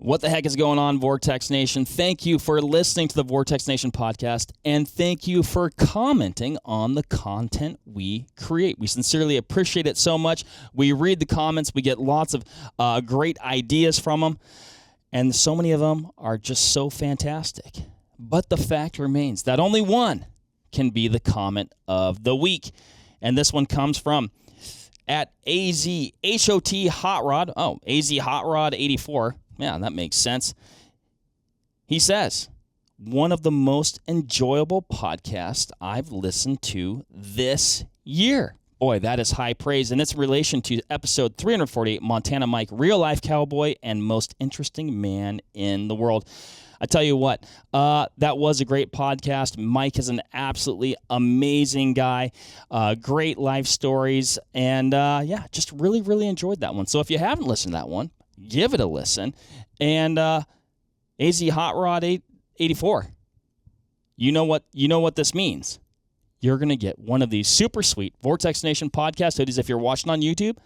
What the heck is going on, Vortex Nation? Thank you for listening to the Vortex Nation podcast, and thank you for commenting on the content we create. We sincerely appreciate it so much. We read the comments. We get lots of great ideas from them, and so many of them are just so fantastic. But the fact remains that only one can be the comment of the week, and this one comes from at AZHOT Hot Rod. Oh, AZ Hot Rod 84. Yeah, that makes sense. He says, one of the most enjoyable podcasts I've listened to this year. Boy, that is high praise, and it's in relation to episode 348, Montana Mike, Real Life Cowboy and Most Interesting Man in the World. I tell you what, that was a great podcast. Mike is an absolutely amazing guy, great life stories, and just really, really enjoyed that one. So if you haven't listened to that one, give it a listen. And AZ Hot Rod 84, you know what this means. You're going to get one of these super sweet Vortex Nation podcast hoodies if you're watching on YouTube.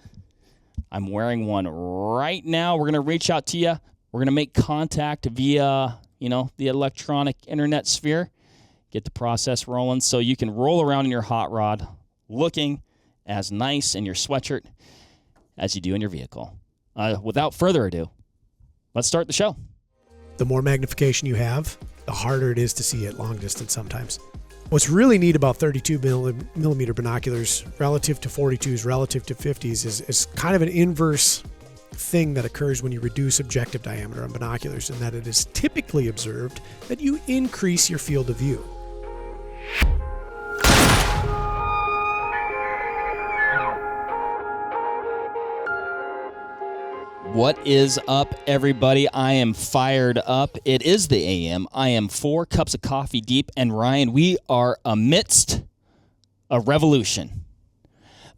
I'm wearing one right now. We're going to reach out to you. We're going to make contact via, the electronic internet sphere. Get the process rolling so you can roll around in your hot rod looking as nice in your sweatshirt as you do in your vehicle. Without further ado, let's start the show. The more magnification you have, the harder it is to see at long distance sometimes. What's really neat about 32 millimeter binoculars relative to 42s, relative to 50s is kind of an inverse thing that occurs when you reduce objective diameter on binoculars, and that it is typically observed that you increase your field of view. What is up, everybody? I am fired up. It is the AM. I am 4 cups of coffee deep, and Ryan, we are amidst a revolution.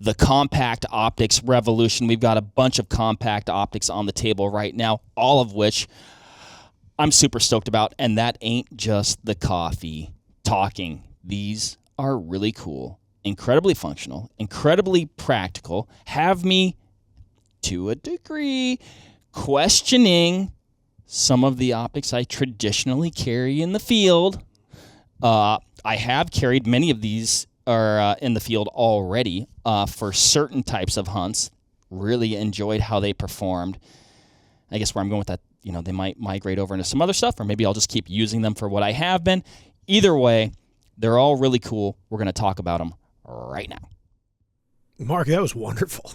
The compact optics revolution. We've got a bunch of compact optics on the table right now, all of which I'm super stoked about, and that ain't just the coffee talking. These are really cool, incredibly functional, incredibly practical, have me to a degree, questioning some of the optics I traditionally carry in the field. I have carried many of these in the field already for certain types of hunts. Really enjoyed how they performed. I guess where I'm going with that, they might migrate over into some other stuff, or maybe I'll just keep using them for what I have been. Either way, they're all really cool. We're going to talk about them right now. Mark, that was wonderful.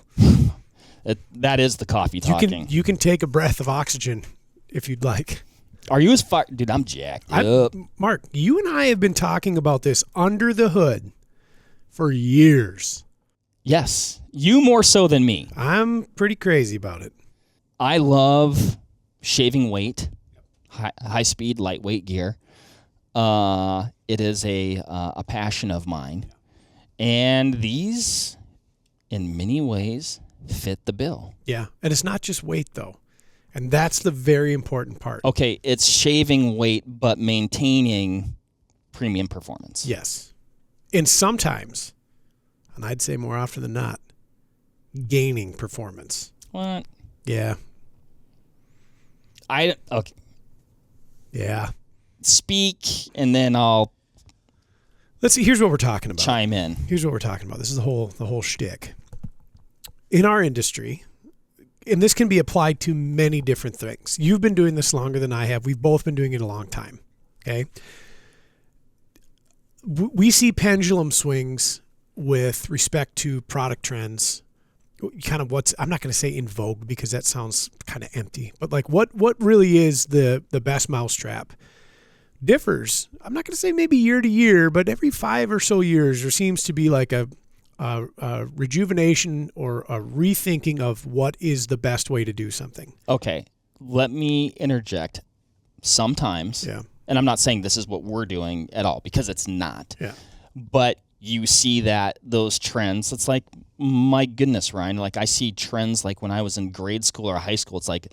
That is the coffee talking. You can take a breath of oxygen if you'd like. Are you as far? Dude, I'm jacked up. Mark, you and I have been talking about this under the hood for years. Yes, you more so than me. I'm pretty crazy about it. I love shaving weight, high speed, lightweight gear. It is a passion of mine. And these, in many ways, fit the bill. Yeah, and it's not just weight, though. And that's the very important part. Okay, it's shaving weight, but maintaining premium performance. Yes. And sometimes, and I'd say more often than not, gaining performance. What? Yeah. Okay. Yeah. Speak, and then I'll... Let's see, here's what we're talking about. Chime in. Here's what we're talking about. This is the whole shtick. In our industry, and this can be applied to many different things. You've been doing this longer than I have. We've both been doing it a long time. Okay? We see pendulum swings with respect to product trends. Kind of I'm not going to say in vogue because that sounds kind of empty, but like what really is the best mousetrap differs. I'm not going to say maybe year to year, but every 5 or so years there seems to be like a rejuvenation or a rethinking of what is the best way to do something. Okay, let me interject. Sometimes, and I'm not saying this is what we're doing at all because it's not. Yeah. But you see those trends. It's like, my goodness, Ryan. Like I see trends like when I was in grade school or high school. It's like,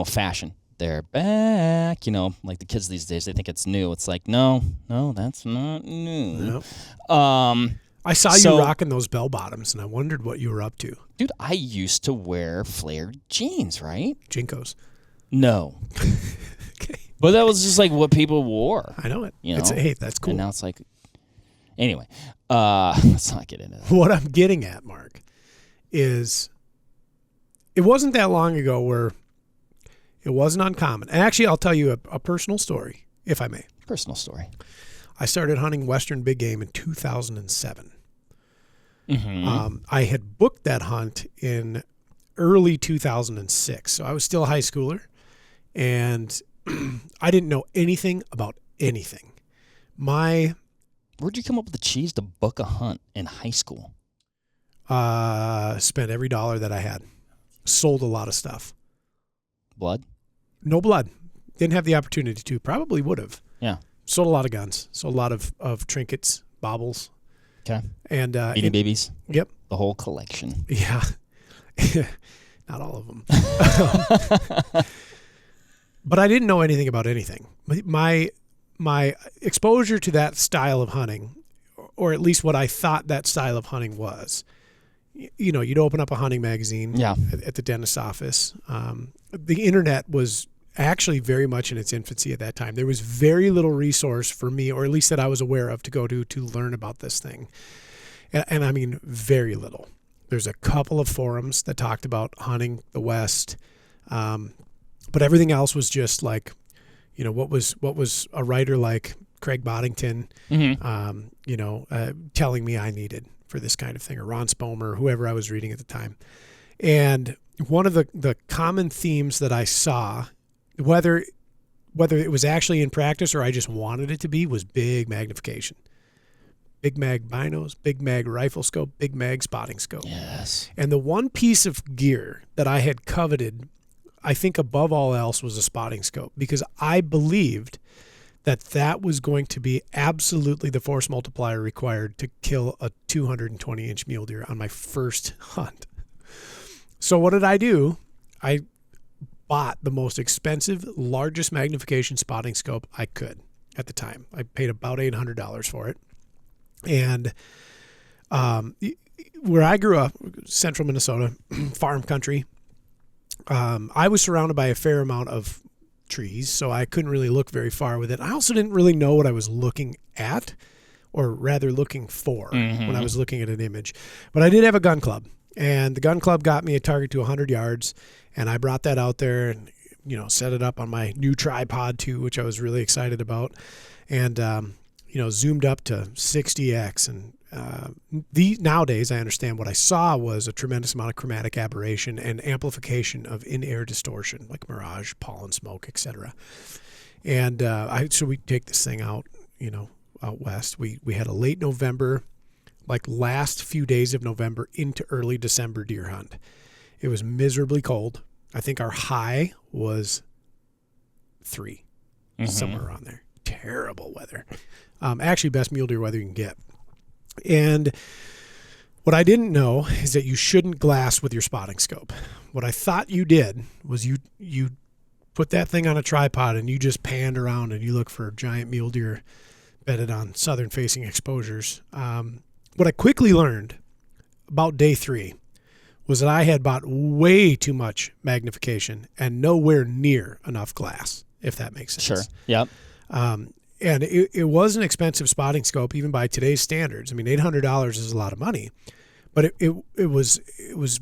fashion. They're back. Like the kids these days, they think it's new. It's like, no, that's not new. Nope. I saw you rocking those bell bottoms, and I wondered what you were up to. Dude, I used to wear flared jeans, right? Jinkos. No. Okay. But that was just like what people wore. I know it. You know? Hey, that's cool. And now it's like, anyway, let's not get into that. What I'm getting at, Mark, is it wasn't that long ago where it wasn't uncommon. And actually, I'll tell you a personal story, if I may. Personal story. I started hunting Western big game in 2007. Mm-hmm. I had booked that hunt in early 2006. So I was still a high schooler, and I didn't know anything about anything. Where'd you come up with the cheese to book a hunt in high school? Spent every dollar that I had. Sold a lot of stuff. Blood? No blood. Didn't have the opportunity to. Probably would have. Yeah. Sold a lot of guns. Sold a lot of trinkets, baubles. Okay. And Beanie Babies? Yep. The whole collection. Yeah. Not all of them. But I didn't know anything about anything. My exposure to that style of hunting, or at least what I thought that style of hunting was, you know, you'd open up a hunting magazine at the dentist's office. The internet was actually very much in its infancy at that time. There was very little resource for me, or at least that I was aware of, to go to learn about this thing. And I mean, very little. There's a couple of forums that talked about hunting the West. But everything else was just like, you know, what was a writer like Craig Boddington, telling me I needed for this kind of thing, or Ron Spomer, whoever I was reading at the time. And one of the common themes that I saw, whether it was actually in practice or I just wanted it to be, was big magnification. Big mag binos, big mag rifle scope, big mag spotting scope. Yes. And the one piece of gear that I had coveted, I think above all else, was a spotting scope, because I believed that was going to be absolutely the force multiplier required to kill a 220-inch mule deer on my first hunt. So what did I do? I bought the most expensive, largest magnification spotting scope I could at the time. I paid about $800 for it. And where I grew up, central Minnesota, farm country, I was surrounded by a fair amount of trees, so I couldn't really look very far with it. I also didn't really know what I was looking at, or rather looking for, when I was looking at an image. But I did have a gun club, and the gun club got me a target to 100 yards, and I brought that out there and, you know, set it up on my new tripod too, which I was really excited about, and zoomed up to 60x. And nowadays I understand what I saw was a tremendous amount of chromatic aberration and amplification of in-air distortion, like mirage, pollen, smoke, etc. And so we take this thing out, out west. We had a late November, like last few days of November into early December deer hunt. It was miserably cold. I think our high was 3, somewhere around there. Terrible weather. Actually, best mule deer weather you can get. And what I didn't know is that you shouldn't glass with your spotting scope. What I thought you did was you put that thing on a tripod and you just panned around and you look for giant mule deer bedded on southern facing exposures. What I quickly learned about day 3 was that I had bought way too much magnification and nowhere near enough glass, if that makes sense. Sure. Yep. And it was an expensive spotting scope, even by today's standards. I mean, $800 is a lot of money, but it was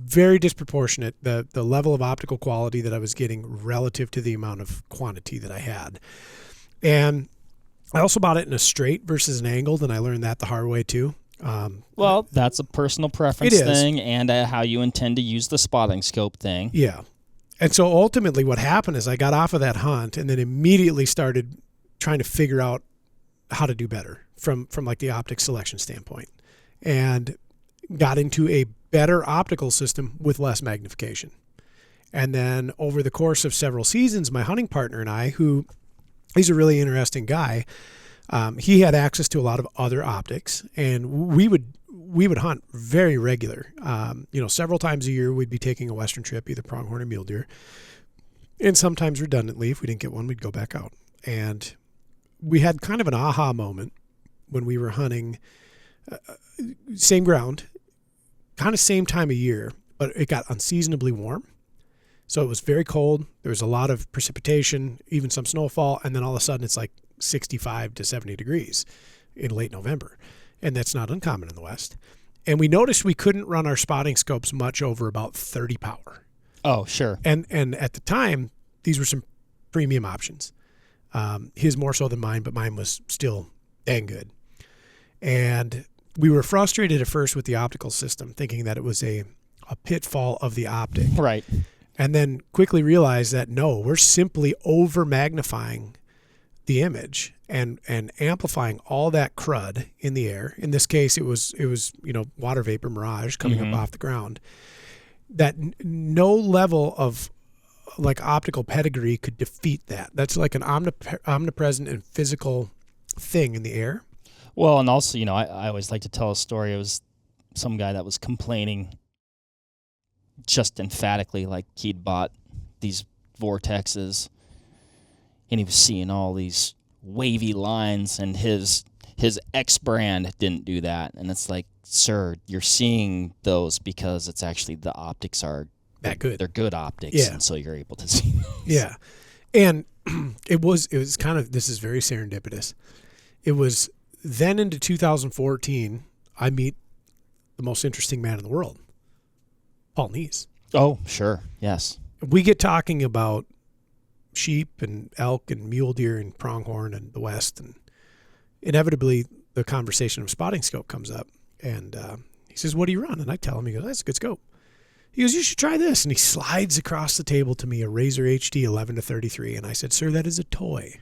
very disproportionate, the level of optical quality that I was getting relative to the amount of quantity that I had. And I also bought it in a straight versus an angled, and I learned that the hard way too. Well, that's a personal preference thing, and how you intend to use the spotting scope thing. Yeah. And so ultimately what happened is I got off of that hunt and then immediately started trying to figure out how to do better from like the optic selection standpoint, and got into a better optical system with less magnification. And then over the course of several seasons, my hunting partner and I, who he's a really interesting guy, he had access to a lot of other optics, and we would hunt very regular. Several times a year we'd be taking a western trip, either pronghorn or mule deer, and sometimes redundantly, if we didn't get one, we'd go back out. And we had kind of an aha moment when we were hunting same ground, kind of same time of year, but it got unseasonably warm. So it was very cold. There was a lot of precipitation, even some snowfall. And then all of a sudden it's like 65 to 70 degrees in late November. And that's not uncommon in the West. And we noticed we couldn't run our spotting scopes much over about 30 power. Oh, sure. And at the time, these were some premium options. His more so than mine, but mine was still dang good. And we were frustrated at first with the optical system, thinking that it was a pitfall of the optic. Right. And then quickly realized that no, we're simply over magnifying the image and amplifying all that crud in the air. In this case, it was water vapor mirage coming up off the ground. That no level of like optical pedigree could defeat that. That's like an omnipresent and physical thing in the air. Well, and also, I always like to tell a story. It was some guy that was complaining just emphatically, like he'd bought these Vortexes and he was seeing all these wavy lines, and his X brand didn't do that. And it's like, sir, you're seeing those because it's actually the optics are that good. They're good optics, yeah. And so you're able to see those. Yeah. And it was kind of, this is very serendipitous. It was then into 2014, I meet the most interesting man in the world, Paul Neese. Oh, sure. Yes. We get talking about sheep and elk and mule deer and pronghorn and the West, and inevitably the conversation of spotting scope comes up. And he says, "What do you run?" And I tell him, he goes, "That's a good scope." He goes, "You should try this." And he slides across the table to me a Razor HD 11 to 33. And I said, "Sir, that is a toy."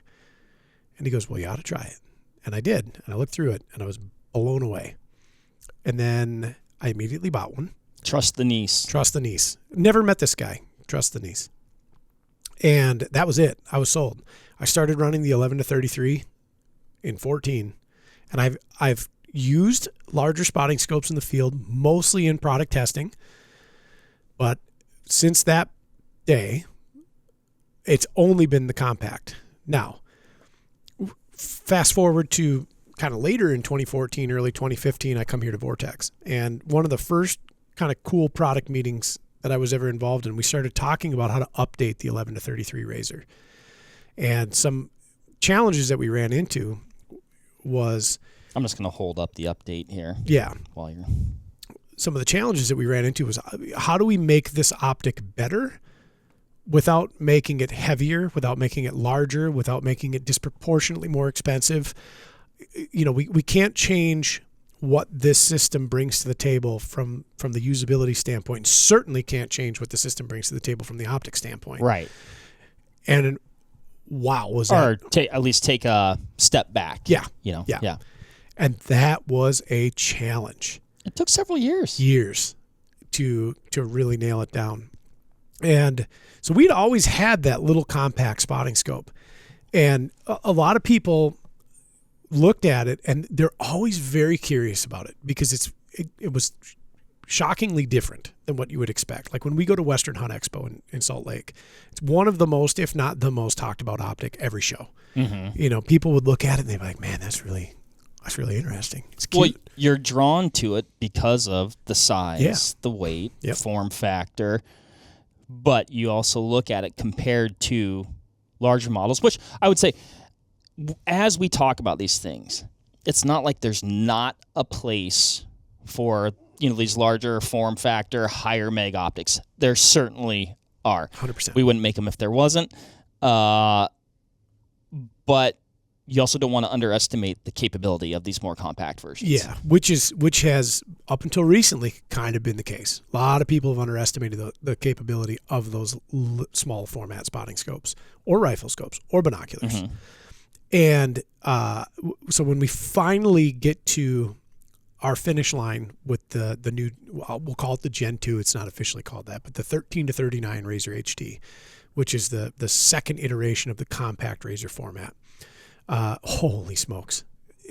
And he goes, "Well, you ought to try it." And I did. And I looked through it and I was blown away. And then I immediately bought one. Trust the Neese. Trust the Neese. Never met this guy. Trust the Neese. And that was it. I was sold. I started running the 11 to 33 in 14. And I've used larger spotting scopes in the field, mostly in product testing. But since that day, it's only been the compact. Now, fast forward to kind of later in 2014, early 2015, I come here to Vortex. And one of the first kind of cool product meetings that I was ever involved in, we started talking about how to update the 11 to 33 Razor. And some challenges that we ran into was... I'm just going to hold up the update here. Yeah. While you're... Some of the challenges that we ran into was, how do we make this optic better without making it heavier, without making it larger, without making it disproportionately more expensive? We can't change what this system brings to the table from the usability standpoint. Certainly can't change what the system brings to the table from the optic standpoint. Right. And wow, was that... Or at least take a step back. Yeah. Yeah. And that was a challenge. It took several years. To really nail it down. And so we'd always had that little compact spotting scope. And a lot of people looked at it and they're always very curious about it because it was shockingly different than what you would expect. Like when we go to Western Hunt Expo in Salt Lake, it's one of the most, if not the most talked about optic every show. Mm-hmm. People would look at it and they'd be like, "Man, that's really interesting. It's cute." Well, you're drawn to it because of the size, the weight, form factor, but you also look at it compared to larger models, which I would say, as we talk about these things, it's not like there's not a place for these larger form factor, higher meg optics. There certainly are. 100%. We wouldn't make them if there wasn't. But you also don't want to underestimate the capability of these more compact versions. Yeah, which has up until recently kind of been the case. A lot of people have underestimated the capability of those small format spotting scopes or rifle scopes or binoculars. Mm-hmm. And so when we finally get to our finish line with the new, we'll call it the Gen 2, it's not officially called that, but the 13 to 39 Razor HD, which is the second iteration of the compact Razor format. Holy smokes,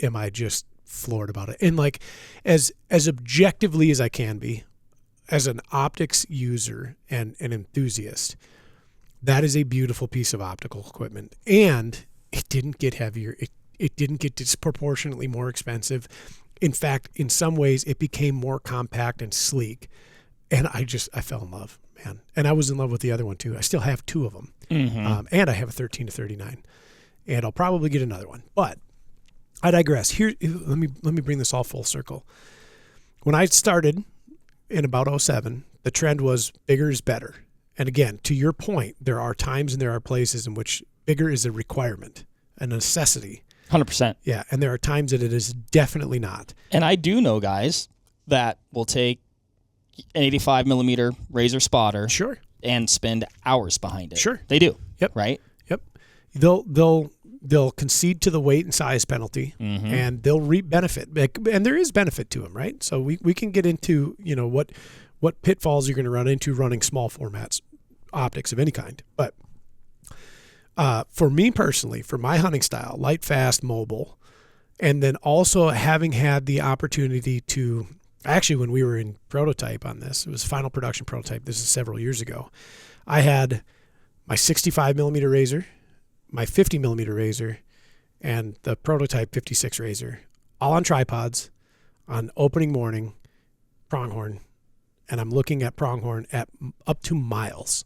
am I just floored about it. And like as objectively as I can be, as an optics user and an enthusiast, that is a beautiful piece of optical equipment. And it didn't get heavier. It didn't get disproportionately more expensive. In fact, in some ways, it became more compact and sleek. And I fell in love, man. And I was in love with the other one too. I still have 2 of them. And I have a 13 to 39. And I'll probably get another one. But I digress. Here, let me bring this all full circle. When I started in about 07, the trend was bigger is better. And again, to your point, there are times and there are places in which bigger is a requirement, a necessity. 100%. Yeah, and there are times that it is definitely not. And I do know guys that will take an 85 millimeter razor spotter, sure, and spend hours behind it. Sure, they do. Yep, right. Yep. They'll concede to the weight and size penalty, and they'll reap benefit. And there is benefit to them, right? So we can get into what pitfalls you're going to run into running small formats optics of any kind. But for me personally, for my hunting style, light, fast, mobile, and then also having had the opportunity to, actually when we were in prototype on this, it was final production prototype, this is several years ago, I had my 65 millimeter razor, my 50 millimeter razor, and the prototype 56 razor, all on tripods on opening morning, pronghorn, and I'm looking at pronghorn at up to miles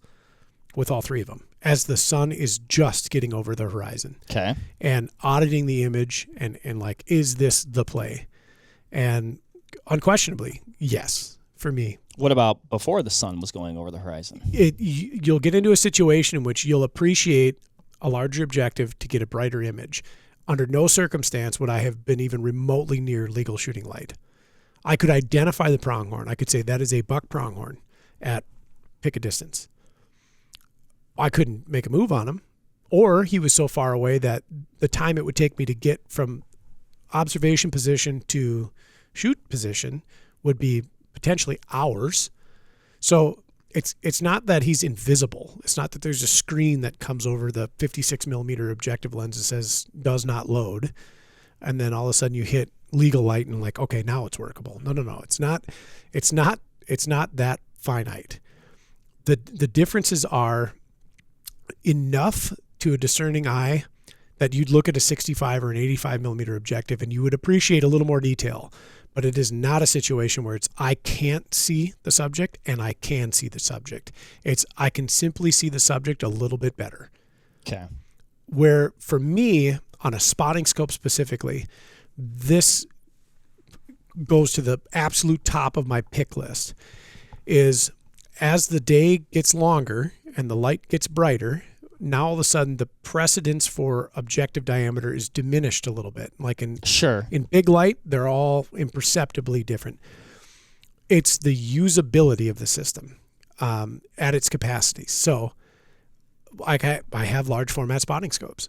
with all 3 of them as the sun is just getting over the horizon. Okay. And auditing the image and like, is this the play? And unquestionably, yes, for me. What about before the sun was going over the horizon? You'll get into a situation in which you'll appreciate a larger objective to get a brighter image. Under no circumstance would I have been even remotely near legal shooting light. I could identify the pronghorn. I could say that is a buck pronghorn at pick a distance. I couldn't make a move on him, or he was so far away that the time it would take me to get from observation position to shoot position would be potentially hours. So it's not that he's invisible. It's not that there's a screen that comes over the 56 millimeter objective lens that says does not load, and then all of a sudden you hit legal light and like, okay, now it's workable. No. It's not that finite. The differences are enough to a discerning eye that you'd look at a 65 or an 85 millimeter objective and you would appreciate a little more detail. But it is not a situation where it's I can't see the subject and I can see the subject. It's I can simply see the subject a little bit better. Okay. Where for me, on a spotting scope specifically, this goes to the absolute top of my pick list, is as the day gets longer and the light gets brighter, now all of a sudden the precedence for objective diameter is diminished a little bit. Like in big light, they're all imperceptibly different. It's the usability of the system at its capacity. So I have large format spotting scopes.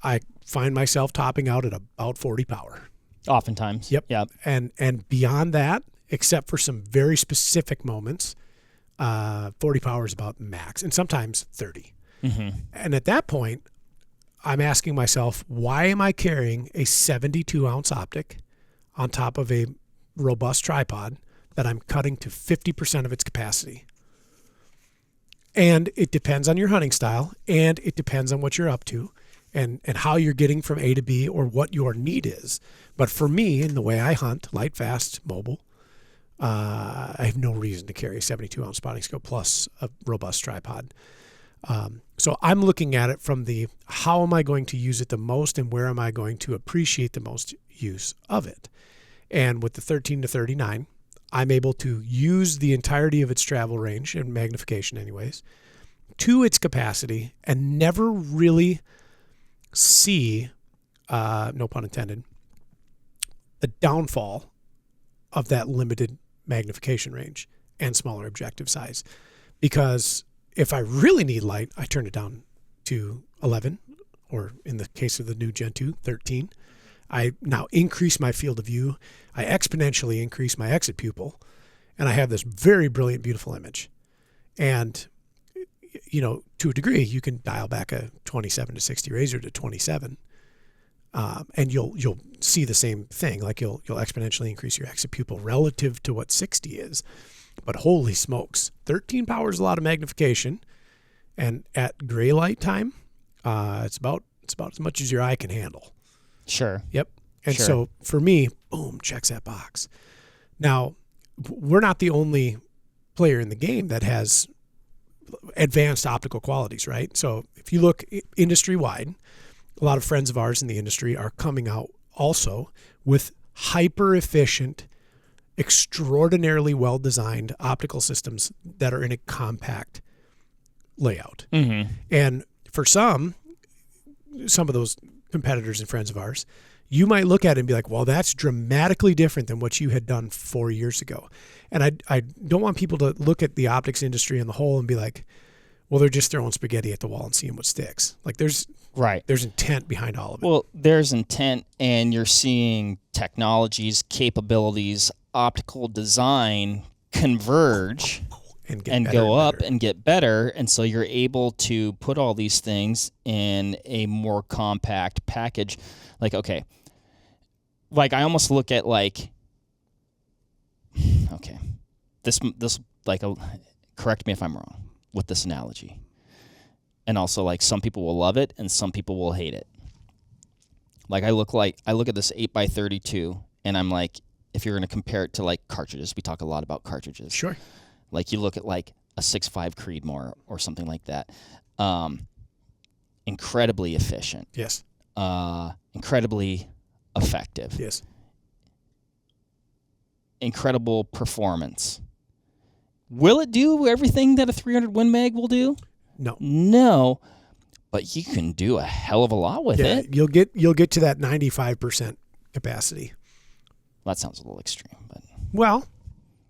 I find myself topping out at about 40 power. Oftentimes. Yep. Yep. And beyond that, except for some very specific moments, 40 power is about max, and sometimes 30. Mm-hmm. And at that point, I'm asking myself, why am I carrying a 72-ounce optic on top of a robust tripod that I'm cutting to 50% of its capacity? And it depends on your hunting style, and it depends on what you're up to and how you're getting from A to B or what your need is. But for me, in the way I hunt, light, fast, mobile, I have no reason to carry a 72-ounce spotting scope plus a robust tripod. So I'm looking at it from the how am I going to use it the most and where am I going to appreciate the most use of it. And with the 13 to 39, I'm able to use the entirety of its travel range and magnification anyways to its capacity and never really see, no pun intended, the downfall of that limited magnification range and smaller objective size. Because if I really need light, I turn it down to 11, or in the case of the new Gen 2, 13. I now increase my field of view. I exponentially increase my exit pupil, and I have this very brilliant, beautiful image. And, to a degree, you can dial back a 27 to 60 razor to 27, and you'll see the same thing. Like you'll exponentially increase your exit pupil relative to what 60 is. But holy smokes, 13 power is a lot of magnification, and at gray light time, it's about as much as your eye can handle. Sure. Yep. And sure. So for me, boom, checks that box. Now, we're not the only player in the game that has advanced optical qualities, right? So if you look industry-wide, a lot of friends of ours in the industry are coming out also with hyper-efficient, extraordinarily well-designed optical systems that are in a compact layout. Mm-hmm. And for some of those competitors and friends of ours, you might look at it and be like, well, that's dramatically different than what you had done 4 years ago. And I don't want people to look at the optics industry in the whole and be like, well, they're just throwing spaghetti at the wall and seeing what sticks. Like there's intent behind all of it. Well, there's intent, and you're seeing technologies, capabilities, optical design converge and go up and get better. And so you're able to put all these things in a more compact package. Like, okay, like I almost look at like, okay, this like, correct me if I'm wrong with this analogy. And also, like, some people will love it and some people will hate it. Like I look at this 8x32 and I'm like, if you're going to compare it to like cartridges, we talk a lot about cartridges. Sure. Like you look at like a 6.5 Creedmoor or something like that. Incredibly efficient. Yes. Incredibly effective. Yes. Incredible performance. Will it do everything that a 300 Win Mag will do? No, but you can do a hell of a lot with it. You'll get to that 95% capacity. Well, that sounds a little extreme, but well,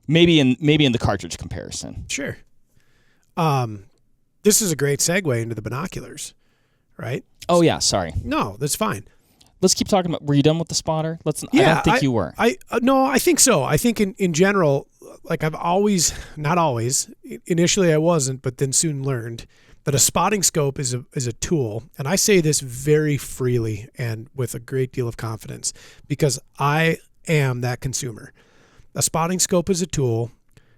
maybe in the cartridge comparison. Sure. This is a great segue into the binoculars, right? Oh yeah, sorry. No, that's fine. Let's keep talking about. Were you done with the spotter? I don't think you were. No, I think so. I think in general, like I've always, not always, initially I wasn't, but then soon learned that a spotting scope is a tool, and I say this very freely and with a great deal of confidence because I am that consumer. A spotting scope is a tool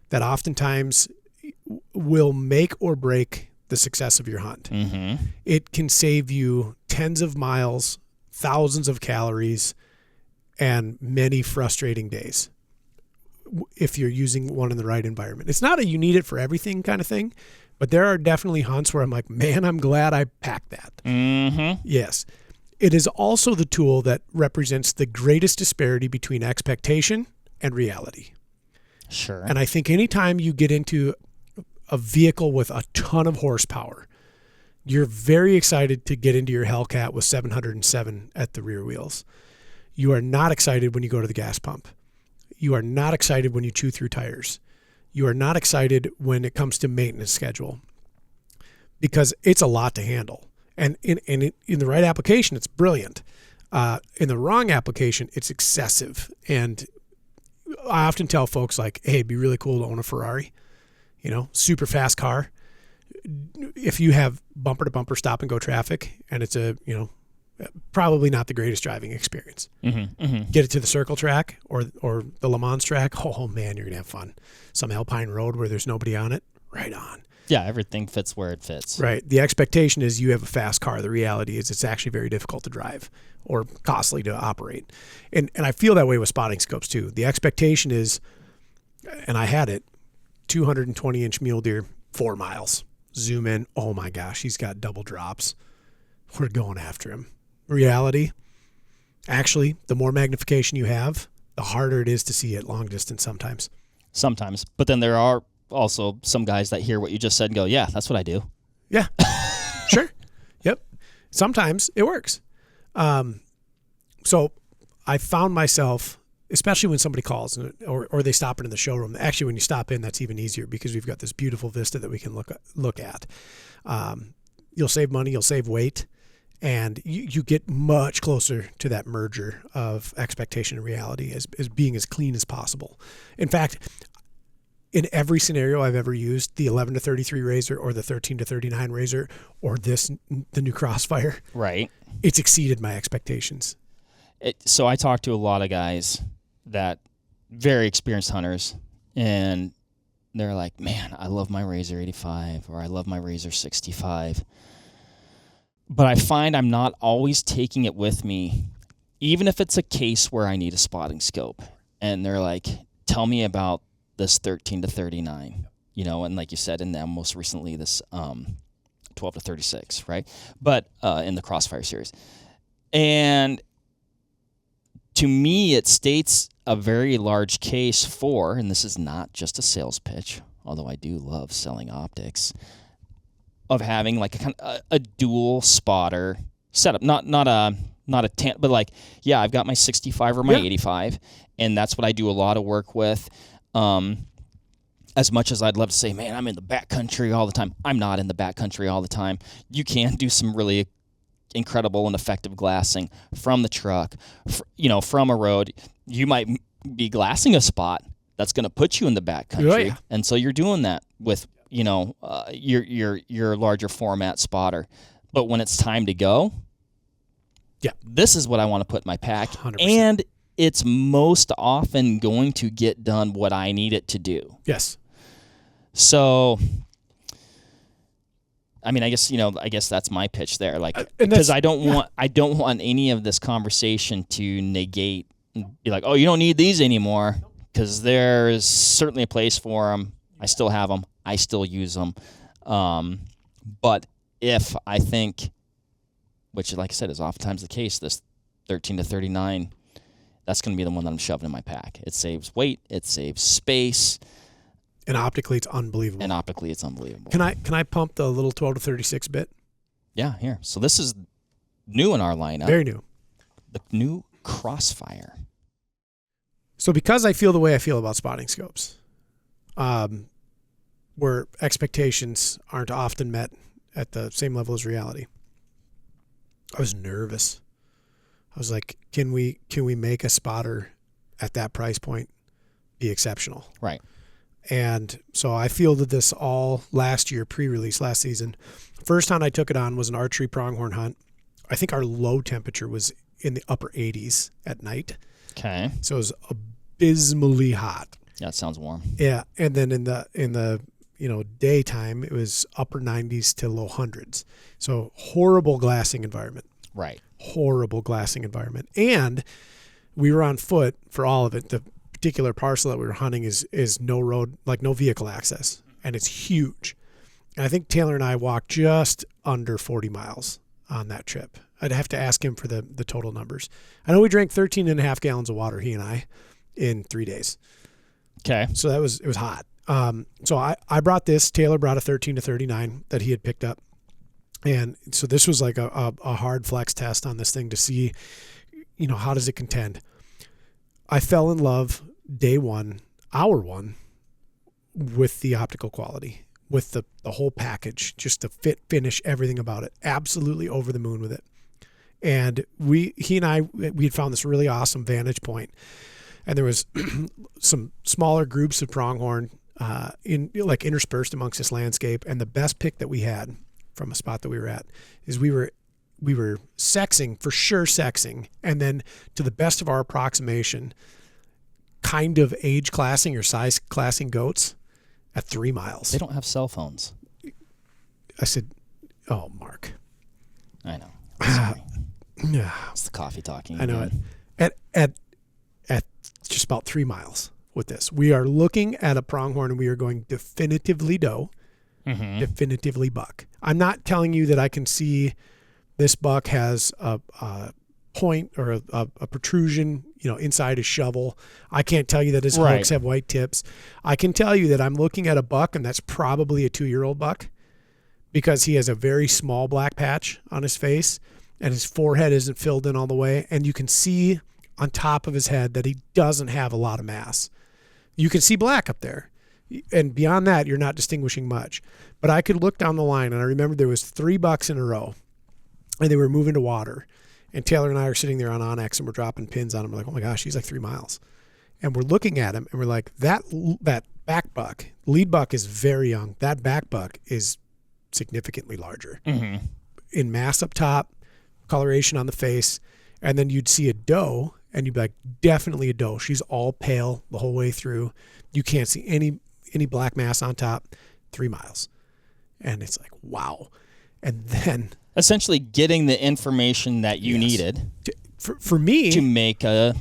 that oftentimes will make or break the success of your hunt. Mm-hmm. It can save you tens of miles, thousands of calories, and many frustrating days if you're using one in the right environment. It's not a you need it for everything kind of thing, but there are definitely hunts where I'm like, man, I'm glad I packed that. Mm-hmm. Yes. It is also the tool that represents the greatest disparity between expectation and reality. Sure. And I think anytime you get into a vehicle with a ton of horsepower, you're very excited to get into your Hellcat with 707 at the rear wheels. You are not excited when you go to the gas pump. You are not excited when you chew through tires. You are not excited when it comes to maintenance schedule because it's a lot to handle. And in the right application, it's brilliant. In the wrong application, it's excessive. And I often tell folks like, hey, it'd be really cool to own a Ferrari, super fast car. If you have bumper to bumper stop and go traffic and it's probably not the greatest driving experience. Mm-hmm, mm-hmm. Get it to the circle track or the Le Mans track. Oh man, you're going to have fun. Some Alpine road where there's nobody on it. Right on. Yeah, everything fits where it fits. Right. The expectation is you have a fast car. The reality is it's actually very difficult to drive or costly to operate. And I feel that way with spotting scopes too. The expectation is, and I had it, 220-inch mule deer, 4 miles. Zoom in. Oh my gosh, he's got double drops. We're going after him. Reality, actually, the more magnification you have, the harder it is to see at long distance sometimes. Sometimes. But then there are also some guys that hear what you just said and go, yeah, that's what I do. Yeah, sure. Yep. Sometimes it works. So I found myself, especially when somebody calls or they stop into the showroom. Actually, when you stop in, that's even easier because we've got this beautiful vista that we can look at. You'll save money, you'll save weight, and you get much closer to that merger of expectation and reality as being as clean as possible. In fact, in every scenario I've ever used, the 11 to 33 Razor or the 13 to 39 Razor or the new Crossfire, right? It's exceeded my expectations. So I talk to a lot of guys that very experienced hunters, and they're like, man, I love my Razor 85 or I love my Razor 65. But I find I'm not always taking it with me, even if it's a case where I need a spotting scope. And they're like, tell me about this 13 to 39. and like you said, and then most recently this 12 to 36, right? But in the Crossfire series. And to me, it states a very large case for, and this is not just a sales pitch, although I do love selling optics, of having like a dual spotter setup, not a but like, yeah, I've got my 65 or my 85, and that's what I do a lot of work with. As much as I'd love to say, man, I'm in the backcountry all the time, I'm not in the backcountry all the time. You can do some really incredible and effective glassing from the truck, from a road. You might be glassing a spot that's going to put you in the backcountry, and so you're doing that with your larger format spotter. But when it's time to go, this is what I want to put in my pack, 100%. and it's most often going to get done what I need it to do. Yes. So, I mean, I guess that's my pitch there. Like, because I don't want any of this conversation to negate and be like, oh, you don't need these anymore, because there's certainly a place for them. I still have them. I still use them. But if I think, which like I said is oftentimes the case, this 13 to 39, that's going to be the one that I'm shoving in my pack. It saves weight. It saves space. And optically, it's unbelievable. Can I pump the little 12 to 36 bit? Yeah, here. So this is new in our lineup. Very new. The new Crossfire. So because I feel the way I feel about spotting scopes, where expectations aren't often met at the same level as reality, I was nervous. I was like, can we make a spotter at that price point be exceptional? Right. And so I fielded this all last year, pre-release last season. First hunt I took it on was an archery pronghorn hunt. I think our low temperature was in the upper 80s at night. Okay. So it was abysmally hot. Yeah, it sounds warm. Yeah, and then in the daytime it was upper 90s to low hundreds. So horrible glassing environment. Right. Horrible glassing environment. And we were on foot for all of it. The particular parcel that we were hunting is no road, like no vehicle access, and it's huge. And I think Taylor and I walked just under 40 miles on that trip. I'd have to ask him for the total numbers. I know we drank 13 and a half gallons of water, he and I, in 3 days. Okay. So it was hot. So I brought this. Taylor brought a 13 to 39 that he had picked up. And so this was like a hard flex test on this thing to see, how does it contend? I fell in love day one, hour one, with the optical quality, with the whole package, just the fit, finish, everything about it. Absolutely over the moon with it. And he and I had found this really awesome vantage point. And there was some smaller groups of pronghorn interspersed amongst this landscape. And the best pick that we had from a spot that we were at is we were sexing, for sure sexing, and then to the best of our approximation, kind of age classing or size classing goats at 3 miles. They don't have cell phones. I said, oh, Mark. I know. Sorry. Yeah. It's the coffee talking. I know it. At just about 3 miles with this. We are looking at a pronghorn and we are going definitively doe, definitively buck. I'm not telling you that I can see this buck has a point or a protrusion, inside his shovel. I can't tell you that his hooks have white tips. I can tell you that I'm looking at a buck, and that's probably a 2-year-old buck, because he has a very small black patch on his face, and his forehead isn't filled in all the way, and you can see on top of his head that he doesn't have a lot of mass. You can see black up there, and beyond that, you're not distinguishing much. But I could look down the line, and I remember there was 3 bucks in a row, and they were moving to water. And Taylor and I are sitting there on Onyx, and we're dropping pins on him. We're like, oh my gosh, he's like 3 miles. And we're looking at him, and we're like, that back buck, lead buck is very young. That back buck is significantly larger. Mm-hmm. In mass up top, coloration on the face, and then you'd see a doe, and you'd be like, definitely a doe. She's all pale the whole way through. You can't see any black mass on top. 3 miles. And it's like, wow. And then essentially getting the information that you needed for me to make a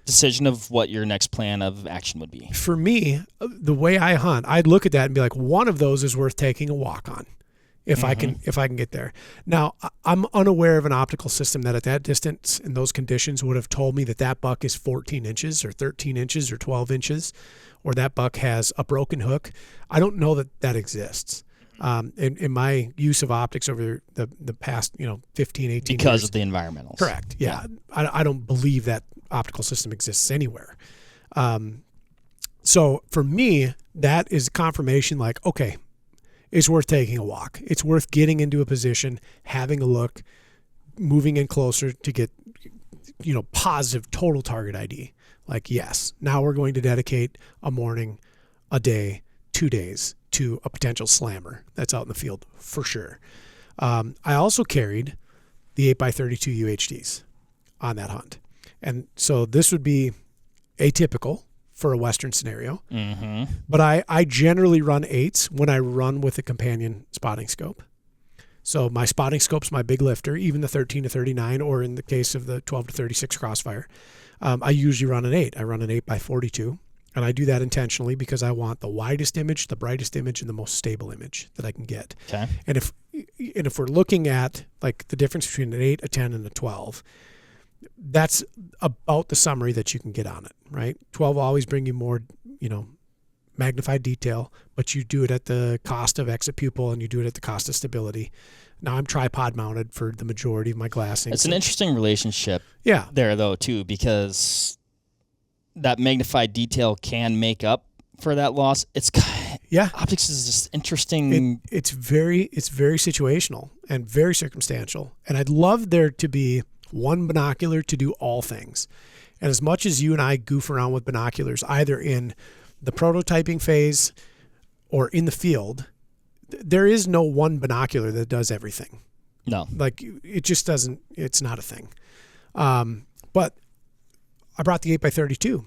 decision of what your next plan of action would be? For me, the way I hunt, I'd look at that and be like, one of those is worth taking a walk on. If I can get there. Now, I'm unaware of an optical system that at that distance in those conditions would have told me that that buck is 14 inches or 13 inches or 12 inches, or that buck has a broken hook. I don't know that that exists. In my use of optics over the past 15, 18 because years. of the environmentals. Correct. Yeah. I don't believe that optical system exists anywhere. So for me, that is confirmation like, okay, it's worth taking a walk. It's worth getting into a position, having a look, moving in closer to get, positive total target ID. Like, yes, now we're going to dedicate a morning, a day, 2 days to a potential slammer that's out in the field for sure. I also carried the 8x32 UHDs on that hunt. And so this would be atypical for a Western scenario. But I generally run 8s when I run with a companion spotting scope. So my spotting scope's my big lifter, even the 13 to 39, or in the case of the 12 to 36 Crossfire. I usually run an 8. I run an 8x42. And I do that intentionally because I want the widest image, the brightest image, and the most stable image that I can get. Okay. And if we're looking at like the difference between an 8, a 10, and a 12, that's about the summary that you can get on it, right? 12 will always bring you more, magnified detail, but you do it at the cost of exit pupil and you do it at the cost of stability. Now I'm tripod mounted for the majority of my glassing. It's an interesting relationship Yeah. there, though, too, because that magnified detail can make up for that loss. Optics is just interesting. It's very situational and very circumstantial. And I'd love there to be one binocular to do all things. And as much as you and I goof around with binoculars, either in the prototyping phase or in the field, there is no one binocular that does everything. No. Like, it just doesn't, it's not a thing. But I brought the 8x32.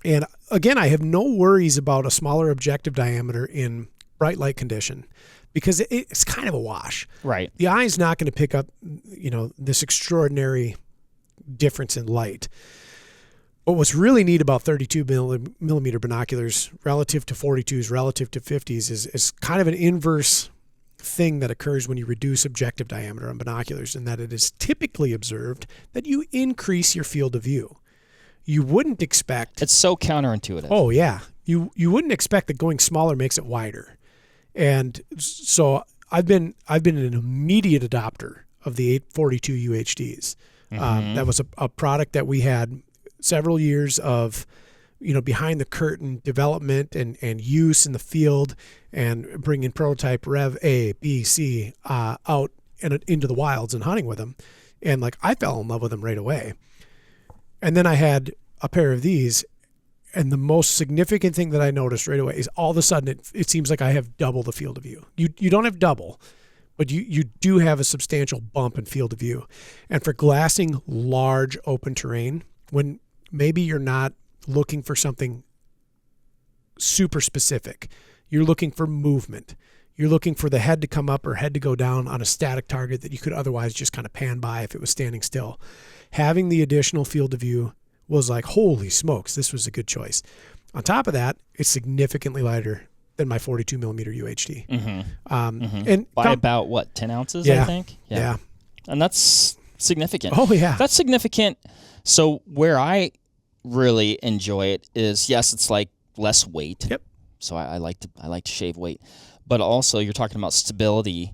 And again, I have no worries about a smaller objective diameter in bright light condition because it's kind of a wash. Right. The eye is not going to pick up, this extraordinary difference in light. But what's really neat about 32 millimeter binoculars relative to 42s, relative to 50s is kind of an inverse thing that occurs when you reduce objective diameter on binoculars, in that it is typically observed that you increase your field of view. You wouldn't expect... It's so counterintuitive. Oh, yeah. You wouldn't expect that going smaller makes it wider. And so I've been an immediate adopter of the 842 UHDs. That was a product that we had several years of, behind the curtain development and use in the field, and bringing prototype Rev A, B, C out and into the wilds and hunting with them. And I fell in love with them right away. And then I had a pair of these, and the most significant thing that I noticed right away is all of a sudden it seems like I have double the field of view. You don't have double, but you do have a substantial bump in field of view. And for glassing large open terrain, when maybe you're not looking for something super specific, you're looking for movement. You're looking for the head to come up or head to go down on a static target that you could otherwise just kind of pan by if it was standing still. Having the additional field of view was like, holy smokes, this was a good choice. On top of that, it's significantly lighter than my 42 millimeter UHD. And by about 10 ounces, yeah, I think? Yeah. And that's significant. Oh, yeah. That's significant. So where I really enjoy it is, yes, it's like less weight. Yep. So I like to shave weight. But also you're talking about stability.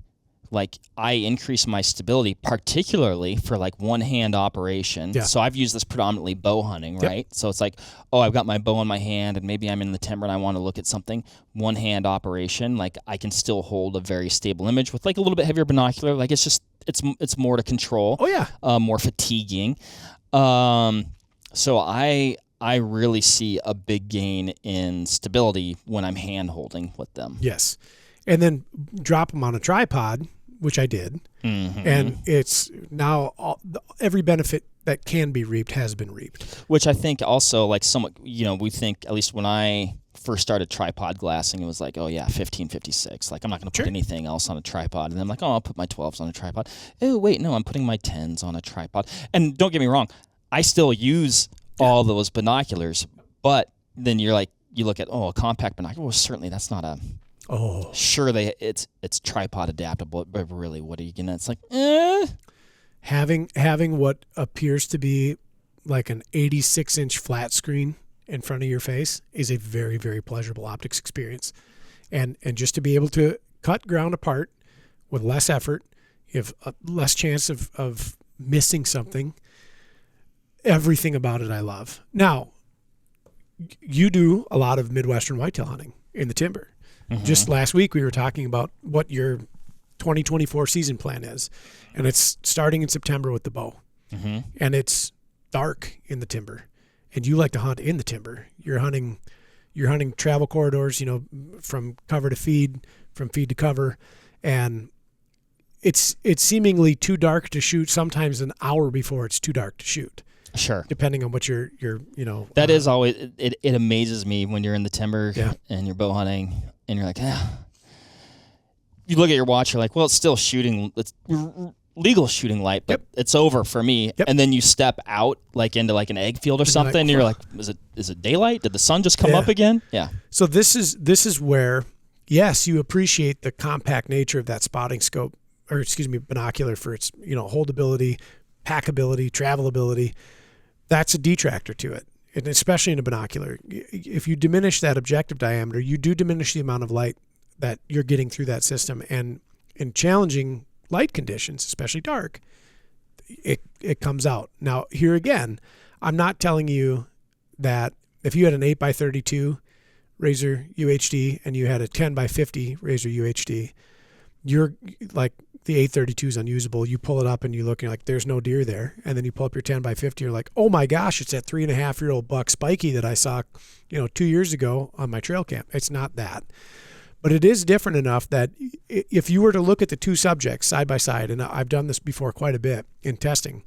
Like, I increase my stability, particularly for one-hand operation. Yeah. So I've used this predominantly bow hunting, right? Yep. So it's like, I've got my bow in my hand, and maybe I'm in the timber and I want to look at something. One-hand operation, I can still hold a very stable image with a little bit heavier binocular. It's more to control. Oh yeah. More fatiguing. So I really see a big gain in stability when I'm hand holding with them. Yes. And then drop them on a tripod, which I did. And it's now every benefit that can be reaped has been reaped. Which I think also somewhat, we think, at least when I first started tripod glassing, it was 1556. I'm not going to put anything else on a tripod. And then I'm I'll put my 12s on a tripod. Oh, wait, no, I'm putting my 10s on a tripod. And don't get me wrong, I still use all those binoculars. But then you're like, you look at, a compact binocular. Well, certainly that's not a. Oh, sure, it's tripod adaptable, but really, what are you gonna? It's like, having what appears to be like an 86-inch flat screen in front of your face is a very, very pleasurable optics experience, and just to be able to cut ground apart with less effort, you have a less chance of missing something. Everything about it I love. Now, you do a lot of Midwestern whitetail hunting in the timber. Mm-hmm. Just last week we were talking about what your 2024 season plan is, and it's starting in September with the bow. Mm-hmm. And it's dark in the timber, and you like to hunt in the timber. You're hunting travel corridors, from cover to feed, from feed to cover, and it's seemingly too dark to shoot sometimes an hour before it's too dark to shoot. Sure. Depending on what you're That is always, it amazes me when you're in the timber yeah. and you're bow hunting and you're like, you look at your watch, you're like, well, it's still shooting, it's legal shooting light, but it's over for me. Yep. And then you step out like into like an egg field or something, and you're like, is it daylight? Did the sun just come up again? Yeah. So this is where, yes, you appreciate the compact nature of that spotting scope, or binocular for its, holdability, packability, travelability. That's a detractor to it, and especially in a binocular. If you diminish that objective diameter, you do diminish the amount of light that you're getting through that system. And in challenging light conditions, especially dark, it comes out. Now, here again, I'm not telling you that if you had an 8x32 Razor UHD and you had a 10x50 Razor UHD, you're like, the 832 is unusable. You pull it up and you look and you're like, there's no deer there. And then you pull up your 10x50, you're like, oh my gosh, it's that 3.5-year-old buck spiky that I saw, 2 years ago on my trail cam. It's not that. But it is different enough that if you were to look at the two subjects side by side, and I've done this before quite a bit in testing,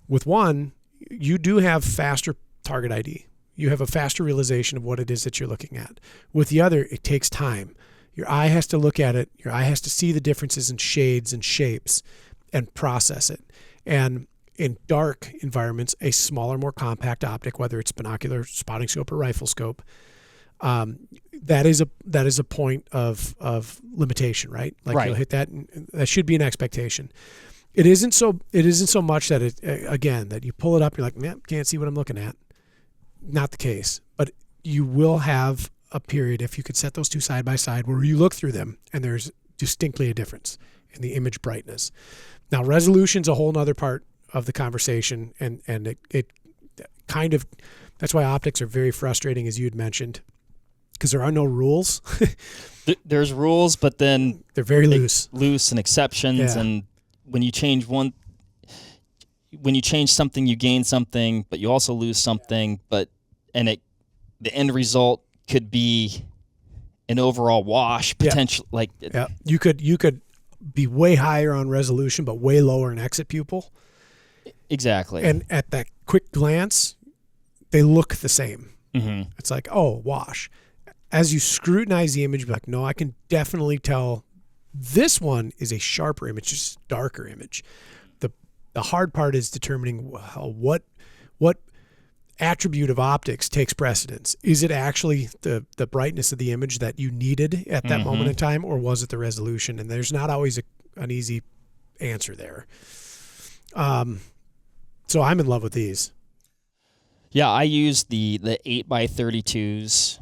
with one, you do have faster target ID. You have a faster realization of what it is that you're looking at. With the other, it takes time. Your eye has to look at it. Your eye has to see the differences in shades and shapes and process it. And in dark environments, a smaller, more compact optic, whether it's binocular, spotting scope, or rifle scope, that is a point of limitation, right? Like right. You'll hit that, and that should be an expectation. It isn't so much that that you pull it up, you're like, man, can't see what I'm looking at. Not the case, but you will have a period, if you could set those two side by side, where you look through them and there's distinctly a difference in the image brightness. Now, resolution's a whole nother part of the conversation, and it kind of, that's why optics are very frustrating, as you had mentioned, because there are no rules. There's rules, but then they're very loose and exceptions. Yeah. And when you change something, you gain something, but you also lose something. The end result could be an overall wash potential. You could be way higher on resolution, but way lower in exit pupil. Exactly. And at that quick glance, they look the same. Mm-hmm. It's like, wash. As you scrutinize the image, you're like, no, I can definitely tell this one is a sharper image, just darker image. The hard part is determining what attribute of optics takes precedence. Is it actually the brightness of the image that you needed at that moment in time, or was it the resolution? And there's not always an easy answer there. So I'm in love with these. Yeah, I use the 8x32s,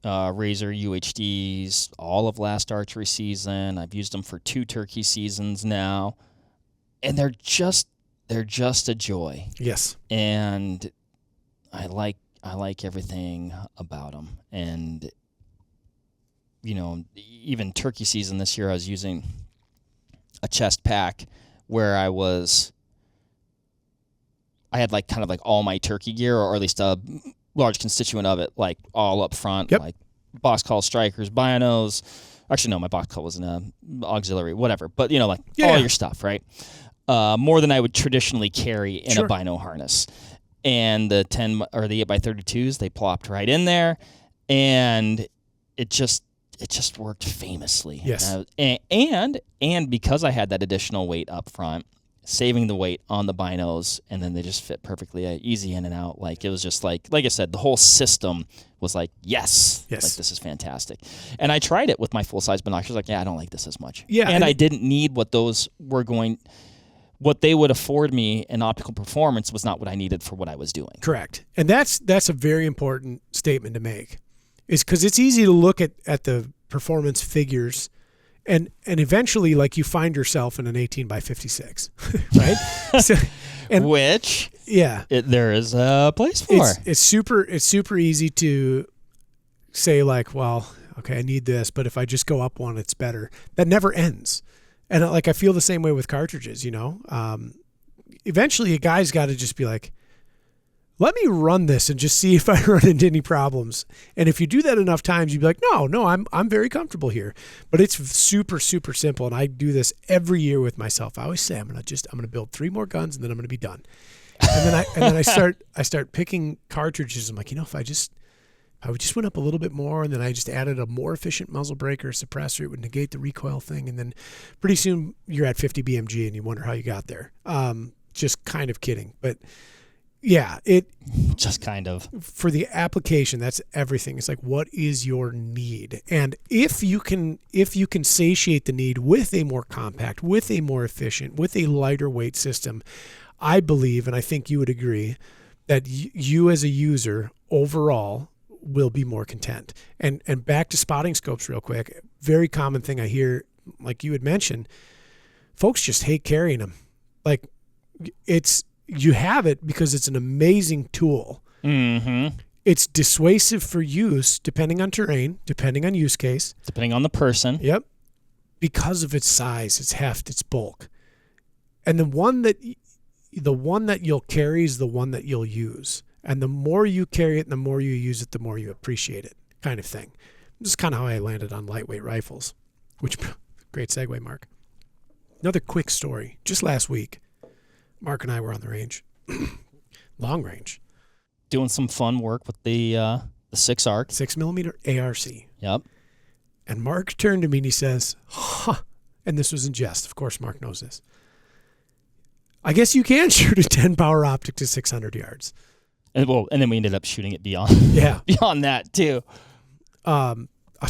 Razor UHDs, all of last archery season. I've used them for 2 turkey seasons now, and they're just a joy. Yes, and I like everything about them. And even turkey season this year, I was using a chest pack where I had kind of all my turkey gear, or at least a large constituent of it, all up front, like box call, strikers, binos. Actually, no, my box call was an auxiliary, whatever. But all your stuff, right? More than I would traditionally carry in a bino harness. And the 10 or the 8x32s, they plopped right in there, and it just worked famously. Yes, and because I had that additional weight up front, saving the weight on the binos, and then they just fit perfectly, easy in and out. Like, it was just like I said, the whole system was like, yes, like, this is fantastic. And I tried it with my full-size binoculars. Like, yeah, I don't like this as much. Yeah, and I didn't need what those were going. What they would afford me in optical performance was not what I needed for what I was doing. Correct. And that's a very important statement to make, is because it's easy to look at the performance figures and eventually, like, you find yourself in an 18 by 56, right? Which there is a place for. It's super easy to say, like, well, okay, I need this, but if I just go up one, it's better. That never ends. And like, I feel the same way with cartridges, eventually a guy's got to just be like, let me run this and just see if I run into any problems. And if you do that enough times, you'd be like, no, I'm very comfortable here. But it's super, super simple. And I do this every year with myself. I always say, I'm going to build 3 more guns and then I'm going to be done. And then I start picking cartridges. I'm like, if I just went up a little bit more, and then I just added a more efficient muzzle brake or suppressor, it would negate the recoil thing. And then pretty soon you're at 50 BMG and you wonder how you got there. Just kind of kidding. But yeah, just kind of, for the application, that's everything. It's like, what is your need? And if you can satiate the need with a more compact, with a more efficient, with a lighter weight system, I believe, and I think you would agree, that you as a user overall will be more content. And back to spotting scopes real quick, very common thing I hear, like you had mentioned, folks just hate carrying them. Like, you have it because it's an amazing tool. Mm-hmm. It's dissuasive for use, depending on terrain, depending on use case. Depending on the person. Yep. Because of its size, its heft, its bulk. And the one that you'll carry is the one that you'll use. And the more you carry it and the more you use it, the more you appreciate it, kind of thing. This is kind of how I landed on lightweight rifles, which, great segue, Mark. Another quick story. Just last week, Mark and I were on the range, long range, doing some fun work with the 6 ARC, 6mm ARC. Yep. And Mark turned to me and he says, and this was in jest. Of course, Mark knows this. I guess you can shoot a 10 power optic to 600 yards. And then we ended up shooting it beyond. Yeah. Beyond that too. A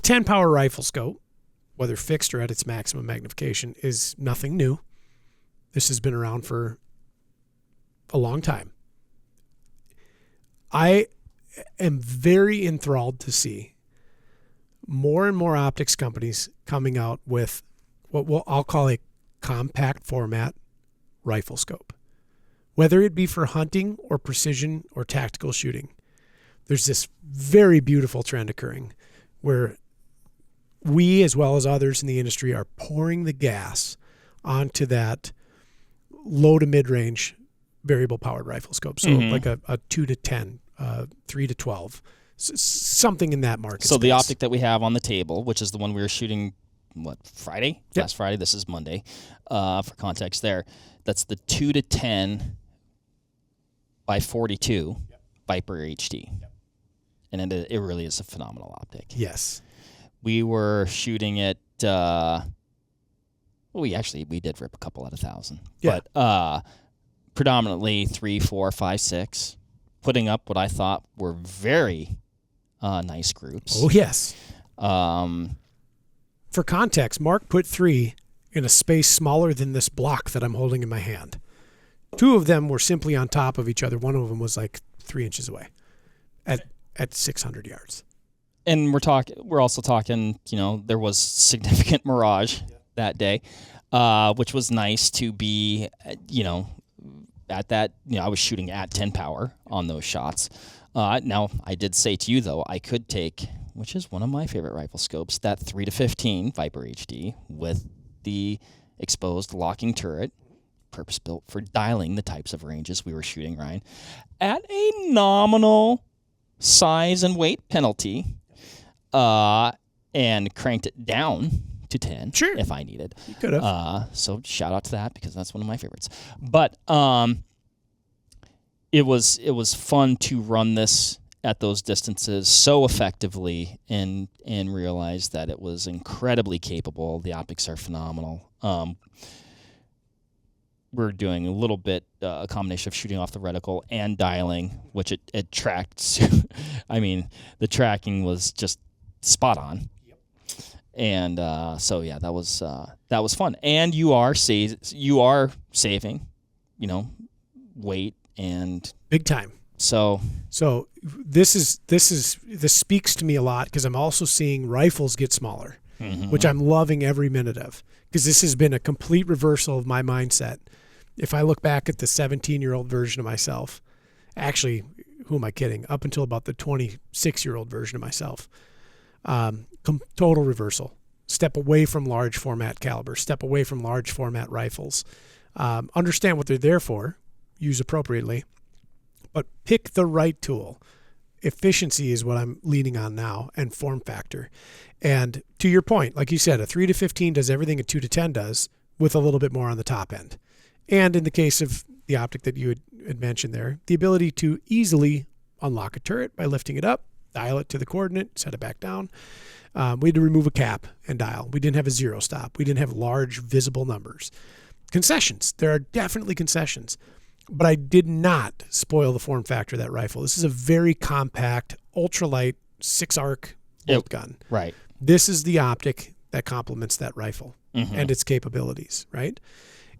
10 power rifle scope, whether fixed or at its maximum magnification, is nothing new. This has been around for a long time. I am very enthralled to see more and more optics companies coming out with what I'll call a compact format rifle scope, whether it be for hunting or precision or tactical shooting. There's this very beautiful trend occurring where we, as well as others in the industry, are pouring the gas onto that low to mid-range variable powered rifle scope. So like a 2 to 10, 3 to 12, something in that market. So space. the optic that we have on the table, which is the one we were shooting, Friday? Yep. Last Friday. This is Monday. For context there, that's the 2 to 10 by 42 Viper HD. Yep. And it really is a phenomenal optic. Yes. We were shooting it, we did rip a couple out of 1,000. Yeah. But predominantly 3, 4, 5, 6, putting up what I thought were very nice groups. Oh, yes. For context, Mark put 3 in a space smaller than this block that I'm holding in my hand. 2 of them were simply on top of each other. One of them was like 3 inches away at 600 yards. And we're also talking, there was significant mirage that day, which was nice to be, at that, I was shooting at 10 power on those shots. Now, I did say to you, though, I could take, which is one of my favorite rifle scopes, that 3 to 15 Viper HD with the exposed locking turret, purpose-built for dialing the types of ranges we were shooting, Ryan, at a nominal size and weight penalty, and cranked it down to 10 if I needed. You could have. So shout out to that because that's one of my favorites. But it was fun to run this at those distances so effectively and realize that it was incredibly capable. The optics are phenomenal. we're doing a little bit a combination of shooting off the reticle and dialing, which it tracked. I mean, the tracking was just spot on. Yep. And so yeah, that was fun. And you are saving, weight and big time. So this speaks to me a lot because I'm also seeing rifles get smaller, which I'm loving every minute of, because this has been a complete reversal of my mindset. If I look back at the 17-year-old version of myself, actually, who am I kidding? Up until about the 26-year-old version of myself, total reversal. Step away from large format caliber. Step away from large format rifles. Understand what they're there for. Use appropriately. But pick the right tool. Efficiency is what I'm leaning on now, and form factor. And to your point, like you said, a 3 to 15 does everything a 2 to 10 does, with a little bit more on the top end. And in the case of the optic that you had mentioned there, the ability to easily unlock a turret by lifting it up, dial it to the coordinate, set it back down. We had to remove a cap and dial. We didn't have a zero stop. We didn't have large visible numbers. Concessions. There are definitely concessions. But I did not spoil the form factor of that rifle. This is a very compact, ultralight 6-arc bolt gun. Right. This is the optic that complements that rifle and its capabilities, right?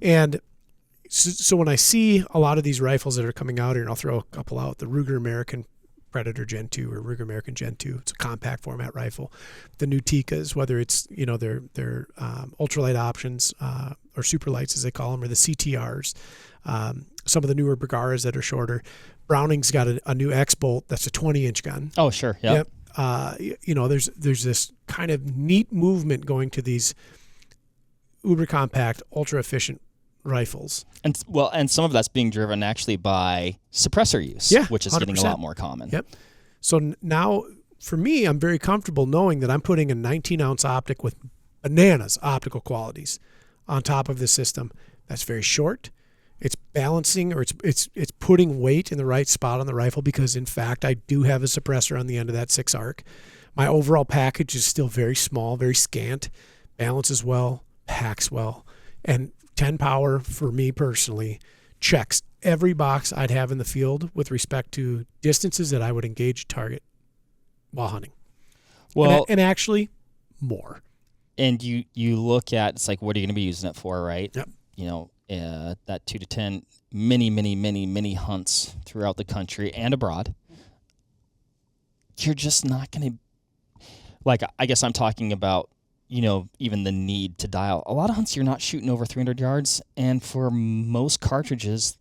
And so when I see a lot of these rifles that are coming out here, and I'll throw a couple out, the Ruger American Predator Gen 2 or Ruger American Gen 2, it's a compact format rifle. The new Tikas, whether it's, their ultralight options or super lights as they call them, or the CTRs, some of the newer Bergaras that are shorter. Browning's got a new X-Bolt that's a 20-inch gun. Oh, sure. Yep. There's this kind of neat movement going to these uber compact, ultra efficient rifles. And some of that's being driven actually by suppressor use, which is 100%. Getting a lot more common. Yep. So now, for me, I'm very comfortable knowing that I'm putting a 19-ounce optic with bananas optical qualities on top of this system. That's very short. It's balancing, or it's putting weight in the right spot on the rifle, because in fact I do have a suppressor on the end of that 6-arc. My overall package is still very small, very scant, balances well, packs well, and 10 power for me personally checks every box I'd have in the field with respect to distances that I would engage target while hunting. Well, and actually more. And you look at, it's like, what are you going to be using it for, right? Yep. That 2 to 10, many hunts throughout the country and abroad. You're just not going to, like, I guess I'm talking about, even the need to dial. A lot of hunts you're not shooting over 300 yards, and for most cartridges,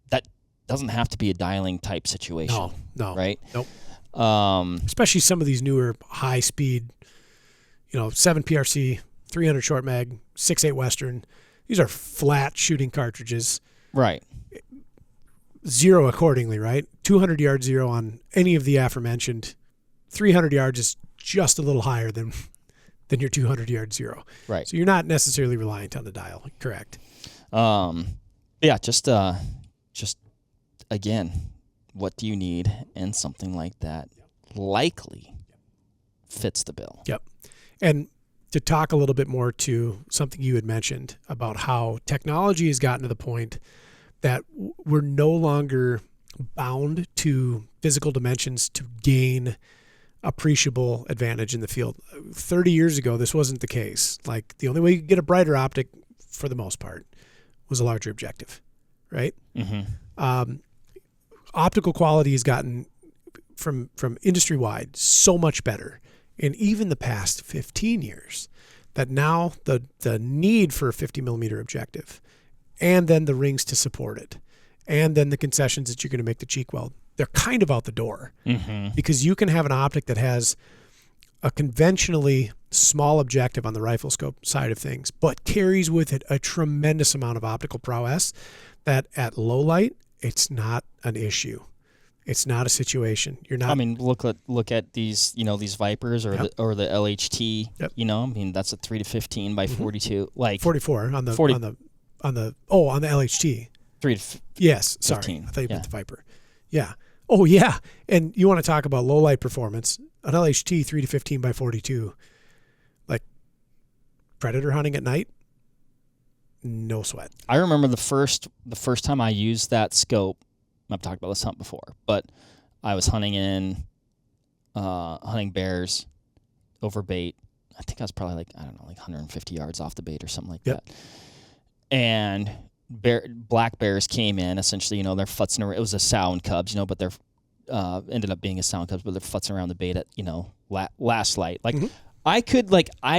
that doesn't have to be a dialing type situation. No. Right? Nope. Especially some of these newer high speed, 7 PRC, 300 short mag, 6.8 Western. These are flat shooting cartridges. Right. Zero accordingly, right? 200 yard zero on any of the aforementioned. 300 yards is just a little higher than your 200 yard zero. Right. So you're not necessarily reliant on the dial. Correct. Yeah, just again, what do you need? And something like that likely fits the bill. Yep. And to talk a little bit more to something you had mentioned about how technology has gotten to the point that we're no longer bound to physical dimensions to gain appreciable advantage in the field. 30 years ago, this wasn't the case. Like, the only way you could get a brighter optic, for the most part, was a larger objective, right? Optical quality has gotten, from industry-wide, so much better in even the past 15 years, that now the need for a 50 millimeter objective, and then the rings to support it, and then the concessions that you're going to make the cheek weld, they're kind of out the door. Because you can have an optic that has a conventionally small objective on the rifle scope side of things, but carries with it a tremendous amount of optical prowess that at low light, it's not an issue. It's not a situation. You're not. I mean, look at these, these Vipers or the LHT. Yep. I mean, that's a 3 to 15 by 42, like 44 on the LHT. 3 to yes, 15. Sorry, I thought you meant the Viper. Yeah. Oh yeah, and you want to talk about low light performance? An LHT 3 to 15 by 42, like predator hunting at night, no sweat. I remember the first time I used that scope. I've talked about this hunt before, but I was hunting bears over bait. I think I was probably like 150 yards off the bait or something like that. And black bears came in. Essentially, they're futzing around. It was a sow and cubs, but they're ended up being a sow and cubs, but they're futzing around the bait at last light. Like I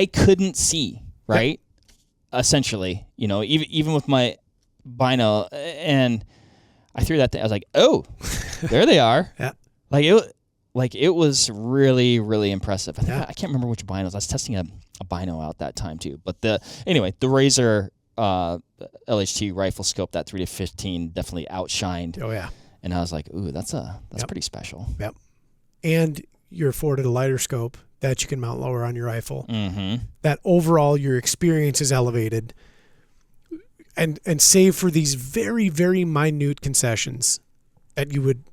couldn't see, right? Essentially, even with my bino, and I threw that thing. I was like, oh, there they are. Yeah. It was really, really impressive. I can't remember which binos. I was testing a bino out that time too. But the Razor LHT rifle scope, that 3-15, definitely outshined. Oh yeah. And I was like, ooh, that's pretty special. Yep. And you're afforded a lighter scope that you can mount lower on your rifle. Mm-hmm. That overall your experience is elevated. And save for these very, very minute concessions that you would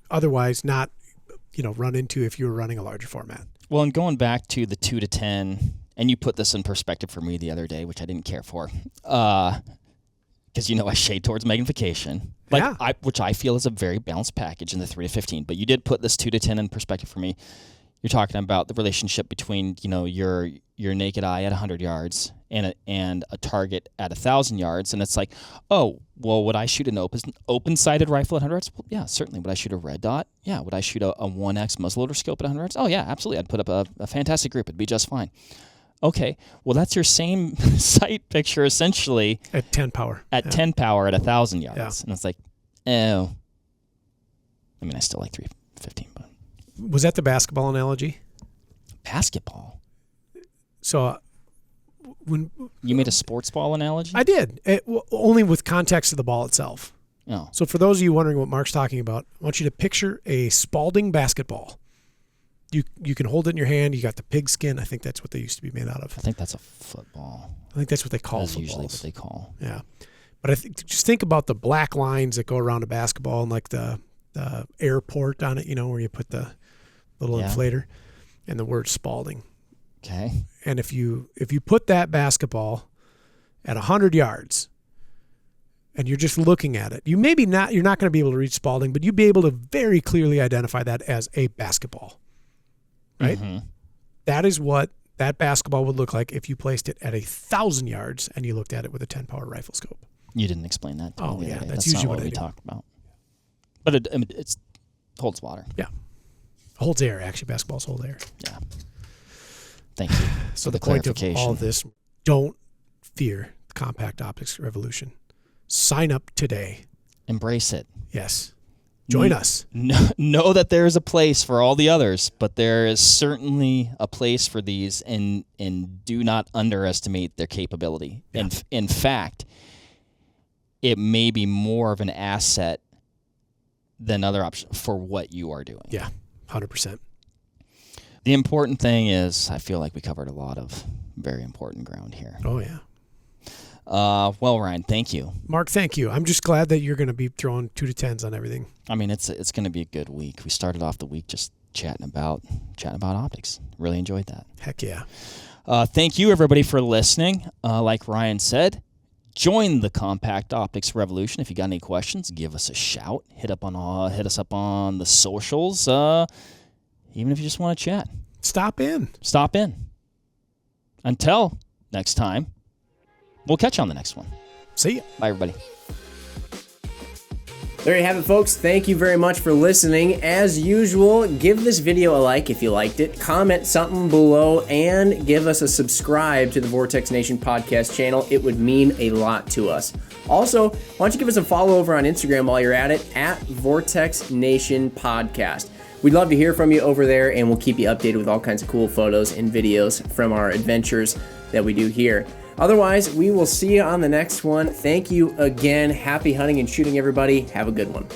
otherwise not, run into if you were running a larger format. Well, and going back to the 2-10, and you put this in perspective for me the other day, which I didn't care for, because I shade towards magnification, which I feel is a very balanced package in the 3-15. But you did put this 2-10 in perspective for me. You're talking about the relationship between your naked eye at 100 yards and a target at 1,000 yards, and it's like, oh, well, would I shoot an open-sighted rifle at 100 yards? Well, yeah, certainly. Would I shoot a red dot? Yeah. Would I shoot a 1X muzzleloader scope at 100 yards? Oh, yeah, absolutely. I'd put up a fantastic group. It'd be just fine. Okay, well, that's your same sight picture essentially at 10 power. At 10 power at 1,000 yards, yeah. And it's like, oh. I mean, I still like 3-15, but. Was that the basketball analogy? Basketball? So when you made a sports ball analogy? I did. Only with context of the ball itself. Oh. So for those of you wondering what Mark's talking about, I want you to picture a Spalding basketball. You can hold it in your hand. You got the pigskin. I think that's what they used to be made out of. I think that's a football. I think that's what they call That's footballs. usually what they call. Yeah. But just think about the black lines that go around a basketball and like the airport on it, where you put the little inflator, and the word Spalding. Okay. And if you put that basketball at 100 yards and you're just looking at it, you're not going to be able to read Spalding, but you'd be able to very clearly identify that as a basketball. Right? Mm-hmm. That is what that basketball would look like if you placed it at 1,000 yards and you looked at it with a 10 power rifle scope. You didn't explain that to me. That's usually not what we talked about. But it holds water. Yeah. Holds air, actually. Basketballs hold air. Yeah. Thank you. So the point of all of this, don't fear the compact optics revolution. Sign up today. Embrace it. Yes. Join us. Know that there is a place for all the others, but there is certainly a place for these, and do not underestimate their capability. Yeah. In fact, it may be more of an asset than other options for what you are doing. Yeah, 100%. The important thing is, I feel like we covered a lot of very important ground here. Oh, yeah. Well, Ryan, thank you. Mark, thank you. I'm just glad that you're going to be throwing 2-10s on everything. I mean, it's going to be a good week. We started off the week just chatting about optics. Really enjoyed that. Heck yeah. Thank you, everybody, for listening. Like Ryan said, join the compact optics revolution. If you got any questions, give us a shout. Hit us up on the socials. Even if you just want to chat, stop in. Until next time. We'll catch you on the next one. See ya. Bye, everybody. There you have it, folks. Thank you very much for listening. As usual, give this video a like if you liked it, comment something below, and give us a subscribe to the Vortex Nation podcast channel. It would mean a lot to us. Also, why don't you give us a follow over on Instagram while you're at it, at Vortex Nation Podcast. We'd love to hear from you over there, and we'll keep you updated with all kinds of cool photos and videos from our adventures that we do here. Otherwise, we will see you on the next one. Thank you again. Happy hunting and shooting, everybody. Have a good one.